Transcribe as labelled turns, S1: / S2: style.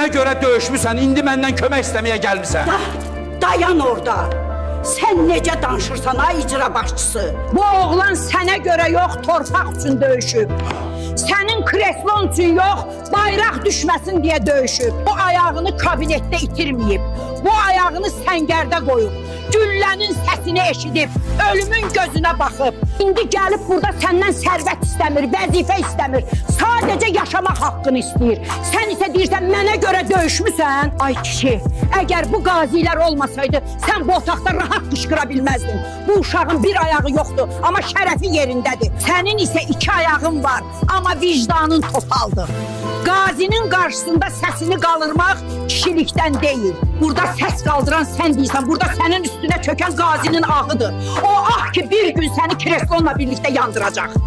S1: mənə görə döyüşmüsən, indi məndən kömək istəməyə gəlmisən.
S2: Dayan orada. Sən necə danışırsan ay icra başçısı? Bu oğlan sənə görə yox, torpaq üçün döyüşüb. Sənin kreslon üçün yox, bayraq düşməsin deyə döyüşüb. Bu ayağını kabinetdə itirməyib. Bu ayağını səngərdə qoyub. Güllənin səsini eşidib, ölümün gözünə baxıb. İndi gəlib burada səndən sərvət istəmir, vəzifə istəmir. Sadəcə yaşamaq haqqını istəyir. Sən isə deyirsən, mənə görə döyüşmüsən. Ay kişi, əgər bu qazilər olmasaydı, sən bu otaqda rahat qışqıra bilməzdin. Bu uşağın bir ayağı yoxdur, amma şərəfi yerindədir. Sənin isə 2 ayağın var, amma vicdanın topaldır. Qazinin qarşısında səsini qaldırmaq kişilikdən deyil. Burada səs qaldıran sən deyirsən, burada sənin üstünə çökən qazinin ahıdır. O ah ki bir gün səni kreslonla birlikdə yandıracaq.